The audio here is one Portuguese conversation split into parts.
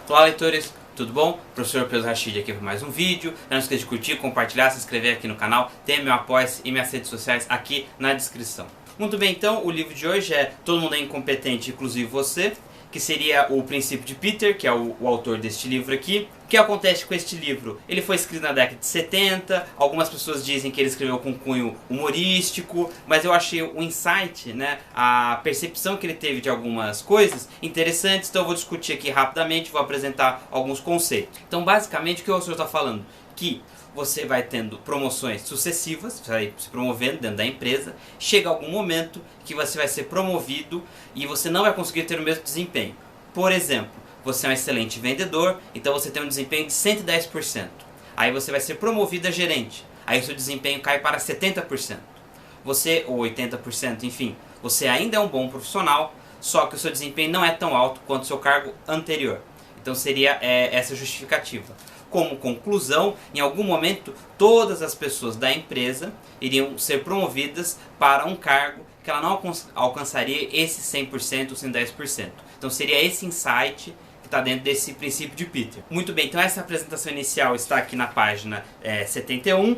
Olá, leitores, tudo bom? Professor Pedro Rachid aqui para mais um vídeo. Não esqueça de curtir, compartilhar, se inscrever aqui no canal, tem meu apoio e minhas redes sociais aqui na descrição. Muito bem, então o livro de hoje é Todo Mundo é Incompetente, Inclusive Você, que seria o princípio de Peter, que é o autor deste livro aqui. O que acontece com este livro? Ele foi escrito na década de 70, algumas pessoas dizem que ele escreveu com cunho humorístico, mas eu achei o insight, né, a percepção que ele teve de algumas coisas interessantes, então eu vou discutir aqui rapidamente, vou apresentar alguns conceitos. Então basicamente o que o autor está falando? Que você vai tendo promoções sucessivas, você vai se promovendo dentro da empresa, chega algum momento que você vai ser promovido e você não vai conseguir ter o mesmo desempenho. Por exemplo, você é um excelente vendedor, então você tem um desempenho de 110%. Aí você vai ser promovido a gerente, aí o seu desempenho cai para 70%. Você, ou 80%, enfim, você ainda é um bom profissional, só que o seu desempenho não é tão alto quanto o seu cargo anterior. Então seria essa justificativa. Como conclusão, em algum momento, todas as pessoas da empresa iriam ser promovidas para um cargo que ela não alcançaria esse 100% ou 110%. Então seria esse insight que está dentro desse princípio de Peter. Muito bem, então essa apresentação inicial está aqui na página 71.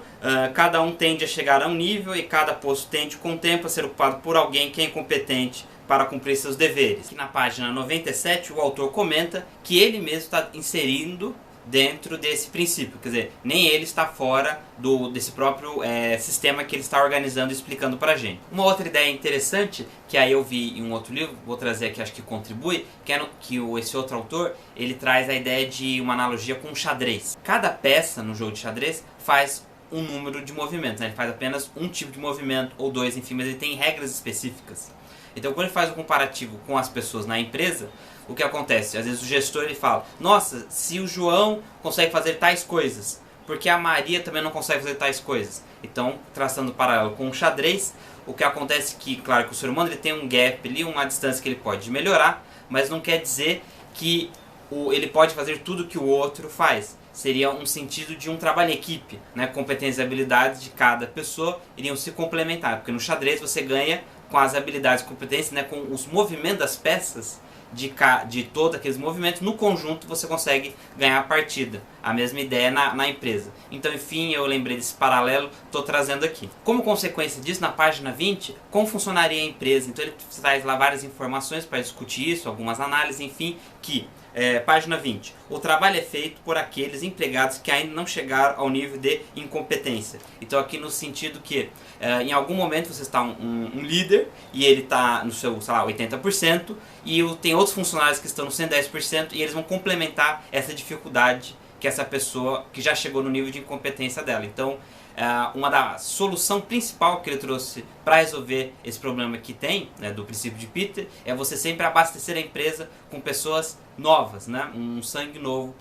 Cada um tende a chegar a um nível e cada posto tende com o tempo a ser ocupado por alguém que é incompetente para cumprir seus deveres. Aqui na página 97 o autor comenta que ele mesmo está inserindo dentro desse princípio, quer dizer, nem ele está fora desse próprio sistema que ele está organizando e explicando para a gente. Uma outra ideia interessante, que aí eu vi em um outro livro, vou trazer aqui, acho que contribui, que esse outro autor, ele traz a ideia de uma analogia com o xadrez. Cada peça no jogo de xadrez faz um número de movimentos, né? Ele faz apenas um tipo de movimento, ou dois, enfim, mas ele tem regras específicas. Então quando ele faz o comparativo com as pessoas na empresa, o que acontece? Às vezes o gestor ele fala, nossa, se o João consegue fazer tais coisas, porque a Maria também não consegue fazer tais coisas. Então, traçando paralelo com o xadrez, o que acontece é que, claro que o ser humano ele tem um gap ali, uma distância que ele pode melhorar, mas não quer dizer que ele pode fazer tudo que o outro faz. Seria um sentido de um trabalho em equipe, né? Competências e habilidades de cada pessoa iriam se complementar, porque no xadrez você ganha com as habilidades e competências, né? Com os movimentos das peças, de todos aqueles movimentos, no conjunto você consegue ganhar a partida. A mesma ideia na empresa. Então, enfim, eu lembrei desse paralelo, estou trazendo aqui. Como consequência disso, na página 20, como funcionaria a empresa? Então ele traz lá várias informações para discutir isso, algumas análises, enfim, que... página 20. O trabalho é feito por aqueles empregados que ainda não chegaram ao nível de incompetência. Então aqui no sentido que em algum momento você está um líder e ele está no seu, sei lá, 80% e tem outros funcionários que estão no 110% e eles vão complementar essa dificuldade que essa pessoa que já chegou no nível de incompetência dela. Então uma da solução principal que ele trouxe para resolver esse problema que tem, né, do princípio de Peter, é você sempre abastecer a empresa com pessoas novas, né? Um sangue novo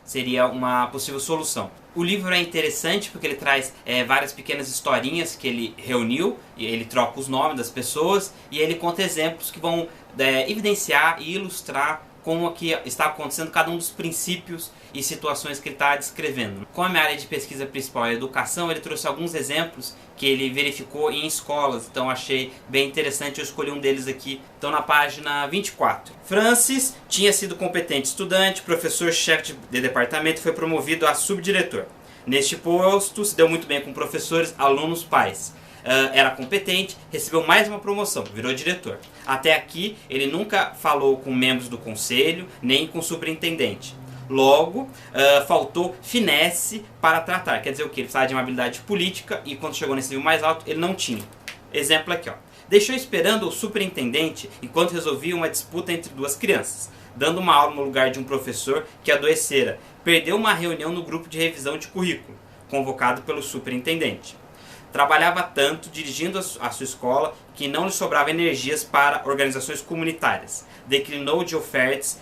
seria uma possível solução. O livro é interessante porque ele traz várias pequenas historinhas que ele reuniu, e ele troca os nomes das pessoas e ele conta exemplos que vão evidenciar e ilustrar como que está acontecendo cada um dos princípios e situações que ele está descrevendo. Como a minha área de pesquisa principal é a educação, ele trouxe alguns exemplos que ele verificou em escolas, então achei bem interessante, eu escolhi um deles aqui. Então na página 24. Francis tinha sido competente estudante, professor-chefe de departamento e foi promovido a subdiretor. Neste posto se deu muito bem com professores, alunos, pais. Era competente, recebeu mais uma promoção, virou diretor. Até aqui ele nunca falou com membros do conselho, nem com o superintendente. Logo, faltou finesse para tratar. Quer dizer o que? Ele precisava de uma habilidade política e quando chegou nesse nível mais alto ele não tinha. Exemplo aqui, ó. Deixou esperando o superintendente enquanto resolvia uma disputa entre duas crianças, dando uma aula no lugar de um professor que adoecera. Perdeu uma reunião no grupo de revisão de currículo, convocado pelo superintendente. Trabalhava tanto dirigindo a sua escola que não lhe sobrava energias para organizações comunitárias. Declinou de ofertas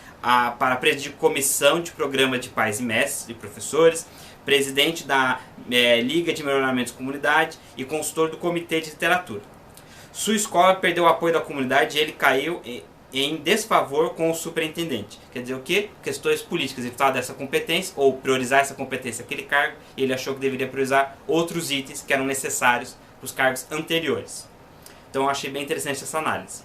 para presidir comissão de programa de pais e mestres e professores, presidente da Liga de Melhoramento de Comunidade e consultor do Comitê de Literatura. Sua escola perdeu o apoio da comunidade e ele caiu em desfavor com o superintendente. Quer dizer o quê? Questões políticas. Ele precisava dessa competência, ou priorizar essa competência aquele cargo, e ele achou que deveria priorizar outros itens que eram necessários para os cargos anteriores. Então eu achei bem interessante essa análise.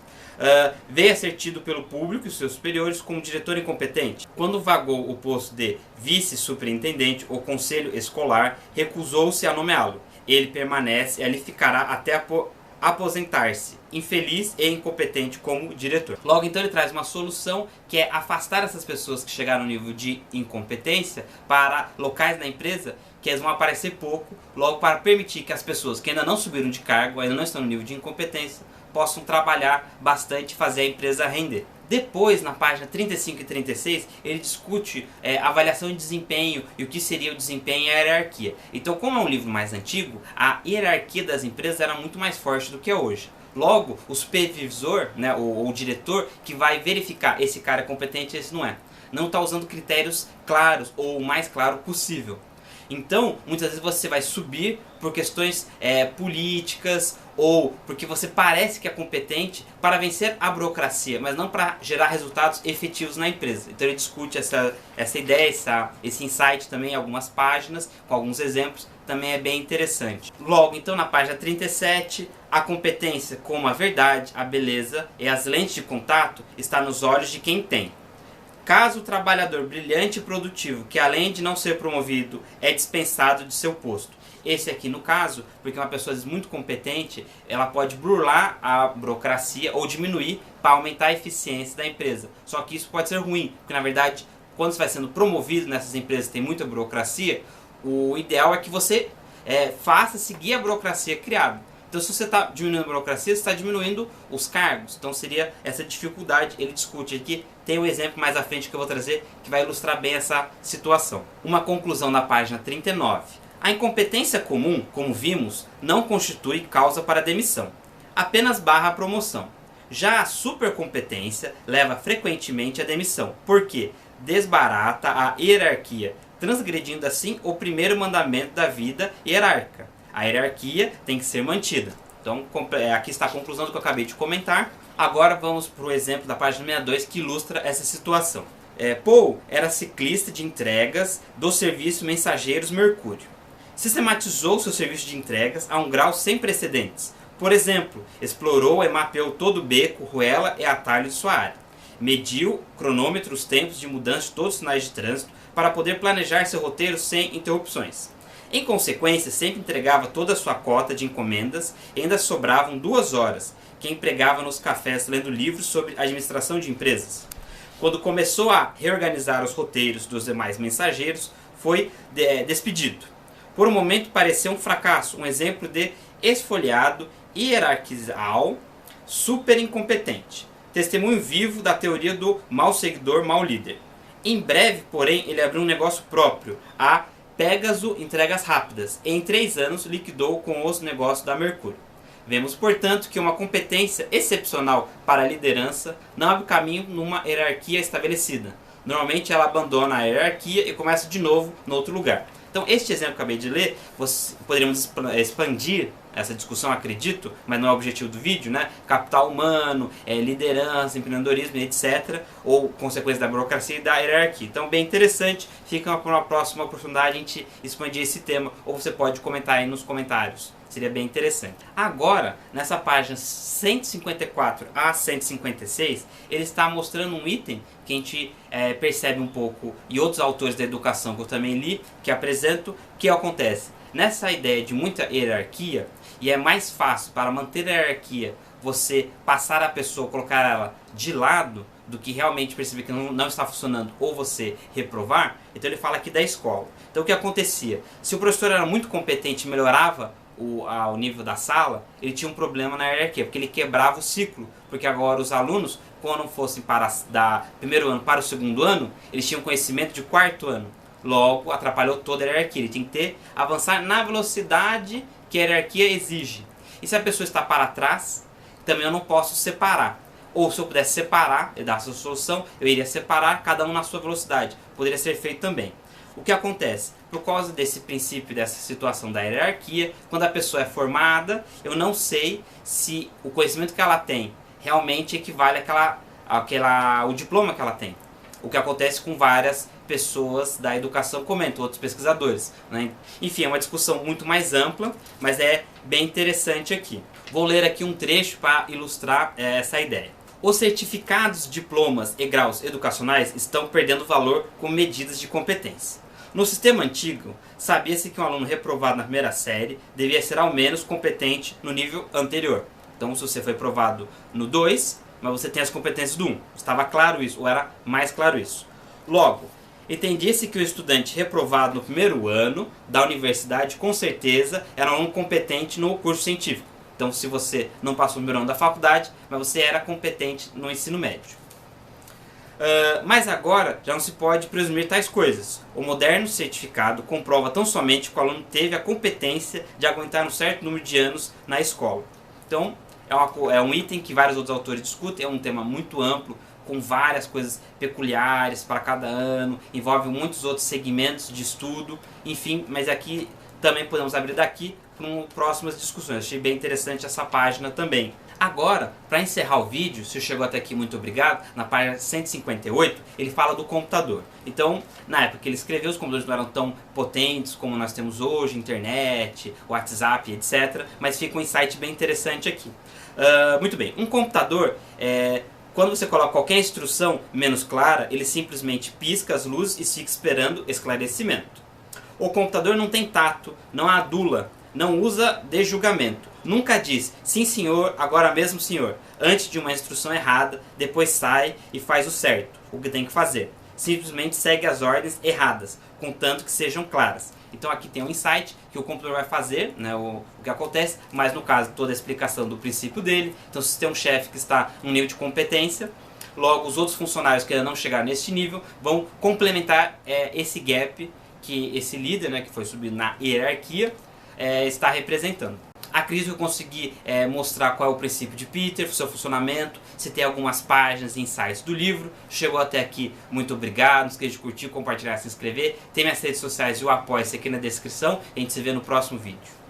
veio a ser tido pelo público e seus superiores como diretor incompetente. Quando vagou o posto de vice-superintendente, o conselho escolar recusou-se a nomeá-lo. Ele permanece e ali ficará até aposentar-se, infeliz e incompetente como diretor. Logo, então, ele traz uma solução que é afastar essas pessoas que chegaram no nível de incompetência para locais na empresa que eles vão aparecer pouco, logo para permitir que as pessoas que ainda não subiram de cargo, ainda não estão no nível de incompetência, possam trabalhar bastante e fazer a empresa render. Depois, na página 35 e 36, ele discute avaliação de desempenho e o que seria o desempenho e a hierarquia. Então, como é um livro mais antigo, a hierarquia das empresas era muito mais forte do que é hoje. Logo, o supervisor, né, ou o diretor, que vai verificar esse cara é competente e esse não é. Não está usando critérios claros ou o mais claro possível. Então, muitas vezes você vai subir por questões políticas ou porque você parece que é competente para vencer a burocracia, mas não para gerar resultados efetivos na empresa. Então ele discute essa ideia, esse insight também em algumas páginas, com alguns exemplos, também é bem interessante. Logo, então, na página 37, a competência como a verdade, a beleza e as lentes de contato está nos olhos de quem tem. Caso o trabalhador brilhante e produtivo, que além de não ser promovido, é dispensado de seu posto. Esse aqui no caso, porque uma pessoa muito competente, ela pode burlar a burocracia ou diminuir para aumentar a eficiência da empresa. Só que isso pode ser ruim, porque na verdade, quando você vai sendo promovido nessas empresas que tem muita burocracia, o ideal é que você faça seguir a burocracia criada. Então, se você está diminuindo a burocracia, você está diminuindo os cargos. Então, seria essa dificuldade. Ele discute aqui. Tem um exemplo mais à frente que eu vou trazer que vai ilustrar bem essa situação. Uma conclusão na página 39. A incompetência comum, como vimos, não constitui causa para demissão. Apenas barra a promoção. Já a supercompetência leva frequentemente à demissão, porque desbarata a hierarquia, transgredindo assim o primeiro mandamento da vida hierárquica. A hierarquia tem que ser mantida. Então, aqui está a conclusão do que eu acabei de comentar. Agora vamos para o exemplo da página 62 que ilustra essa situação. Paul era ciclista de entregas do serviço Mensageiros Mercúrio. Sistematizou seu serviço de entregas a um grau sem precedentes. Por exemplo, explorou e mapeou todo o beco, ruela e atalho de sua área. Mediu, cronômetro, os tempos de mudança de todos os sinais de trânsito para poder planejar seu roteiro sem interrupções. Em consequência, sempre entregava toda a sua cota de encomendas e ainda sobravam 2 horas, que empregava nos cafés lendo livros sobre administração de empresas. Quando começou a reorganizar os roteiros dos demais mensageiros, foi despedido. Por um momento pareceu um fracasso, um exemplo de esfoliado, hierarquizal, super incompetente. Testemunho vivo da teoria do mau seguidor, mau líder. Em breve, porém, ele abriu um negócio próprio, a Pégaso Entregas Rápidas. Em 3 anos, liquidou com os negócios da Mercúrio. Vemos, portanto, que uma competência excepcional para a liderança não abre caminho numa hierarquia estabelecida. Normalmente ela abandona a hierarquia e começa de novo em outro lugar. Então, este exemplo que eu acabei de ler, poderíamos expandir essa discussão, acredito, mas não é o objetivo do vídeo, né? Capital humano, liderança, empreendedorismo, etc. Ou consequência da burocracia e da hierarquia. Então, bem interessante. Fica para uma próxima oportunidade a gente expandir esse tema. Ou você pode comentar aí nos comentários. Seria bem interessante. Agora, nessa página 154 a 156, ele está mostrando um item que a gente percebe um pouco, e outros autores da educação que eu também li, que apresento, que acontece. Nessa ideia de muita hierarquia, e é mais fácil para manter a hierarquia você passar a pessoa, colocar ela de lado, do que realmente perceber que não está funcionando ou você reprovar. Então ele fala aqui da escola. Então o que acontecia? Se o professor era muito competente e melhorava o nível da sala, ele tinha um problema na hierarquia, porque ele quebrava o ciclo, porque agora os alunos, quando fossem da primeiro ano para o segundo ano, eles tinham conhecimento de 4º ano. Logo, atrapalhou toda a hierarquia. Ele tem que avançar na velocidade que a hierarquia exige. E se a pessoa está para trás, também eu não posso separar. Ou se eu pudesse separar, e dar essa solução, eu iria separar cada um na sua velocidade. Poderia ser feito também. O que acontece? Por causa desse princípio, dessa situação da hierarquia, quando a pessoa é formada, eu não sei se o conhecimento que ela tem realmente equivale ao diploma que ela tem. O que acontece com várias pessoas da educação, comentam outros pesquisadores, né? Enfim, é uma discussão muito mais ampla, mas é bem interessante aqui. Vou ler aqui um trecho para ilustrar essa ideia. Os certificados, diplomas e graus educacionais estão perdendo valor como medidas de competência. No sistema antigo, sabia-se que um aluno reprovado na primeira série devia ser ao menos competente no nível anterior. Então, se você foi provado no 2, mas você tem as competências do 1. Estava claro isso, ou era mais claro isso. Logo, entendia-se que o estudante reprovado no primeiro ano da universidade, com certeza, era um competente no curso científico. Então, se você não passou o primeiro ano da faculdade, mas você era competente no ensino médio. Mas agora já não se pode presumir tais coisas. O moderno certificado comprova tão somente que o aluno teve a competência de aguentar um certo número de anos na escola. Então, é um item que vários outros autores discutem, é um tema muito amplo, com várias coisas peculiares para cada ano, envolve muitos outros segmentos de estudo, enfim, mas aqui também podemos abrir daqui para próximas discussões. Achei bem interessante essa página também. Agora, para encerrar o vídeo, se chegou até aqui, muito obrigado, na página 158, ele fala do computador. Então, na época que ele escreveu, os computadores não eram tão potentes como nós temos hoje, internet, WhatsApp, etc. Mas fica um insight bem interessante aqui. Muito bem, um computador, quando você coloca qualquer instrução menos clara, ele simplesmente pisca as luzes e fica esperando esclarecimento. O computador não tem tato, não adula, não usa de julgamento. Nunca diz, sim senhor, agora mesmo senhor, antes de uma instrução errada, depois sai e faz o certo, o que tem que fazer. Simplesmente segue as ordens erradas, contanto que sejam claras. Então aqui tem um insight que o computador vai fazer, né, o que acontece, mas no caso toda a explicação do princípio dele. Então se tem um chefe que está num nível de competência, logo os outros funcionários que ainda não chegaram nesse nível vão complementar esse gap que esse líder, né, que foi subido na hierarquia, está representando. Acredito que eu consegui mostrar qual é o princípio de Peter, seu funcionamento, se tem algumas páginas e insights do livro. Chegou até aqui, muito obrigado, não esqueça de curtir, compartilhar, se inscrever. Tem minhas redes sociais e o apoia-se aqui na descrição. A gente se vê no próximo vídeo.